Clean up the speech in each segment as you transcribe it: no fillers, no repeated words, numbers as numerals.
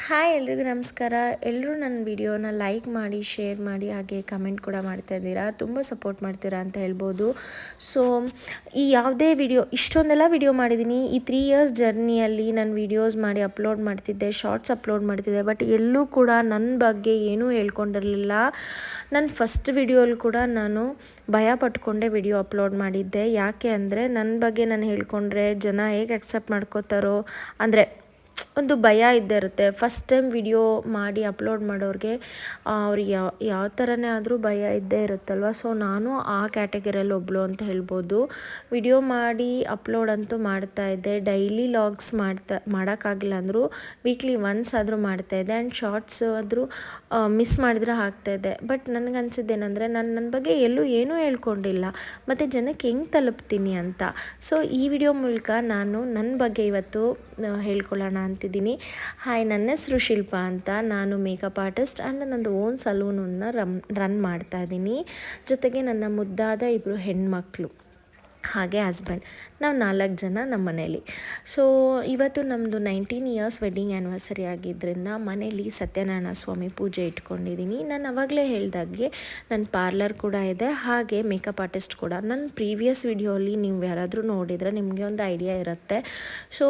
Hi ಎಲ್ರಿಗೂ ನಮಸ್ಕಾರ. ಎಲ್ಲರೂ ನನ್ನ ವಿಡಿಯೋನ ಲೈಕ್ ಮಾಡಿ, ಶೇರ್ ಮಾಡಿ, ಹಾಗೆ ಕಮೆಂಟ್ ಕೂಡ ಮಾಡ್ತಾ ಇದ್ದೀರಾ. ತುಂಬ ಸಪೋರ್ಟ್ ಮಾಡ್ತೀರಾ ಅಂತ ಹೇಳ್ಬೋದು. ಸೊ ಈ ಯಾವುದೇ ವಿಡಿಯೋ ಇಷ್ಟೊಂದೆಲ್ಲ ವಿಡಿಯೋ ಮಾಡಿದ್ದೀನಿ. ಈ 3 ಇಯರ್ಸ್ ಜರ್ನಿಯಲ್ಲಿ ನಾನು ವಿಡಿಯೋಸ್ ಮಾಡಿ ಅಪ್ಲೋಡ್ ಮಾಡ್ತಿದ್ದೆ, ಶಾರ್ಟ್ಸ್ ಅಪ್ಲೋಡ್ ಮಾಡ್ತಿದ್ದೆ. ಬಟ್ ಎಲ್ಲೂ ಕೂಡ ನನ್ನ ಬಗ್ಗೆ ಏನೂ ಹೇಳ್ಕೊಂಡಿರಲಿಲ್ಲ. ನನ್ನ ಫಸ್ಟ್ ವಿಡಿಯೋಲ್ಲಿ ಕೂಡ ನಾನು ಭಯ ಪಟ್ಕೊಂಡೆ ವಿಡಿಯೋ ಅಪ್ಲೋಡ್ ಮಾಡಿದ್ದೆ. ಯಾಕೆ ಅಂದರೆ ನನ್ನ ಬಗ್ಗೆ ನಾನು ಹೇಳ್ಕೊಂಡ್ರೆ ಜನ ಹೇಗೆ ಅಕ್ಸೆಪ್ಟ್ ಮಾಡ್ಕೋತಾರೋ, ಅಂದರೆ ಒಂದು ಭಯ ಇದ್ದೇ ಇರುತ್ತೆ. ಫಸ್ಟ್ ಟೈಮ್ ವಿಡಿಯೋ ಮಾಡಿ ಅಪ್ಲೋಡ್ ಮಾಡೋರಿಗೆ ಅವ್ರಿಗೆ ಯಾವ ಥರನೇ ಆದರೂ ಭಯ ಇದ್ದೇ ಇರುತ್ತಲ್ವ. ಸೊ ನಾನು ಆ ಕ್ಯಾಟಗರಿಯಲ್ಲಿ ಒಬ್ಬಳು ಅಂತ ಹೇಳ್ಬೋದು. ವಿಡಿಯೋ ಮಾಡಿ ಅಪ್ಲೋಡ್ ಅಂತೂ ಮಾಡ್ತಾಯಿದ್ದೆ. ಡೈಲಿ ಲಾಗ್ಸ್ ಮಾಡೋಕ್ಕಾಗಿಲ್ಲ ಅಂದರೂ ವೀಕ್ಲಿ ಒನ್ಸ್ ಆದರೂ ಮಾಡ್ತಾಯಿದ್ದೆ. ಆ್ಯಂಡ್ ಶಾರ್ಟ್ಸ್ ಆದರೂ ಮಿಸ್ ಮಾಡಿದ್ರೆ ಹಾಕ್ತಾಯಿದ್ದೆ. ಬಟ್ ನನಗನ್ಸಿದ್ದೇನೆಂದರೆ ನನ್ನ ಬಗ್ಗೆ ಎಲ್ಲೂ ಏನೂ ಹೇಳ್ಕೊಂಡಿಲ್ಲ, ಮತ್ತು ಜನಕ್ಕೆ ಹೆಂಗೆ ತಲುಪ್ತೀನಿ ಅಂತ. ಸೊ ಈ ವಿಡಿಯೋ ಮೂಲಕ ನಾನು ನನ್ನ ಬಗ್ಗೆ ಇವತ್ತು ಹೇಳ್ಕೊಳ್ಳೋಣ ಅಂತಿದ್ದೀನಿ. ಹಾಯ್, ನನ್ನ ಹೆಸರು ಶಿಲ್ಪಾ ಅಂತ. ನಾನು ಮೇಕಪ್ ಆರ್ಟಿಸ್ಟ್ ಆ್ಯಂಡ್ ನನ್ನದು ಓನ್ ಸಲೂನನ್ನು ರನ್ ಮಾಡ್ತಾಯಿದ್ದೀನಿ. ಜೊತೆಗೆ ನನ್ನ ಮುದ್ದಾದ 2 ಹೆಣ್ಮಕ್ಳು ಹಾಗೆ ಹಸ್ಬೆಂಡ್, ನಾವು 4 ಜನ ನಮ್ಮ ಮನೇಲಿ. ಸೊ ಇವತ್ತು ನಮ್ಮದು 19 ಇಯರ್ಸ್ ವೆಡ್ಡಿಂಗ್ ಆ್ಯನಿವರ್ಸರಿ ಆಗಿದ್ದರಿಂದ ಮನೇಲಿ ಸತ್ಯನಾರಾಯಣ ಸ್ವಾಮಿ ಪೂಜೆ ಇಟ್ಕೊಂಡಿದ್ದೀನಿ. ನಾನು ಆವಾಗಲೇ ಹೇಳ್ದಾಗೆ ನನ್ನ ಪಾರ್ಲರ್ ಕೂಡ ಇದೆ, ಹಾಗೆ ಮೇಕಪ್ ಆರ್ಟಿಸ್ಟ್ ಕೂಡ. ನನ್ನ ಪ್ರೀವಿಯಸ್ ವಿಡಿಯೋಲಿ ನೀವು ಯಾರಾದರೂ ನೋಡಿದರೆ ನಿಮಗೆ ಒಂದು ಐಡಿಯಾ ಇರುತ್ತೆ. ಸೊ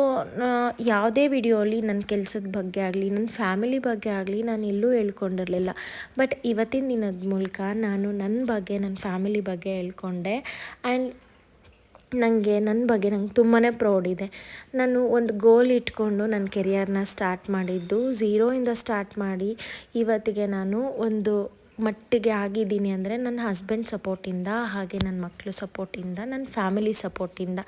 ಯಾವುದೇ ವಿಡಿಯೋಲಿ ನನ್ನ ಕೆಲಸದ ಬಗ್ಗೆ ಆಗಲಿ, ನನ್ನ ಫ್ಯಾಮಿಲಿ ಬಗ್ಗೆ ಆಗಲಿ ನಾನು ಎಲ್ಲೂ ಹೇಳ್ಕೊಂಡಿರಲಿಲ್ಲ. ಬಟ್ ಇವತ್ತಿನ ದಿನದ ಮೂಲಕ ನಾನು ನನ್ನ ಬಗ್ಗೆ, ನನ್ನ ಫ್ಯಾಮಿಲಿ ಬಗ್ಗೆ ಹೇಳ್ಕೊಂಡೆ. ಆ್ಯಂಡ್ ನನ್ನ ಬಗ್ಗೆ ನಂಗೆ ತುಂಬಾ ಪ್ರೌಡ್ ಇದೆ. ನಾನು ಒಂದು ಗೋಲ್ ಇಟ್ಕೊಂಡು ನನ್ನ ಕೆರಿಯರ್ನ ಸ್ಟಾರ್ಟ್ ಮಾಡಿದ್ದು, ಝೀರೋಯಿಂದ ಸ್ಟಾರ್ಟ್ ಮಾಡಿ ಇವತ್ತಿಗೆ ನಾನು ಒಂದು ಮಟ್ಟಿಗೆ ಆಗಿದ್ದೀನಿ ಅಂದರೆ ನನ್ನ ಹಸ್ಬೆಂಡ್ ಸಪೋರ್ಟಿಂದ, ಹಾಗೆ ನನ್ನ ಮಕ್ಕಳು ಸಪೋರ್ಟಿಂದ, ನನ್ನ ಫ್ಯಾಮಿಲಿ ಸಪೋರ್ಟಿಂದ.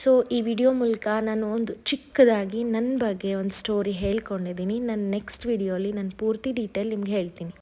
ಸೊ ಈ ವಿಡಿಯೋ ಮೂಲಕ ನಾನು ಒಂದು ಚಿಕ್ಕದಾಗಿ ನನ್ನ ಬಗ್ಗೆ ಒಂದು ಸ್ಟೋರಿ ಹೇಳ್ಕೊಂಡಿದ್ದೀನಿ. ನನ್ನ ನೆಕ್ಸ್ಟ್ ವಿಡಿಯೋಲಿ ನಾನು ಪೂರ್ತಿ ಡೀಟೇಲ್ ನಿಮ್ಗೆ ಹೇಳ್ತೀನಿ.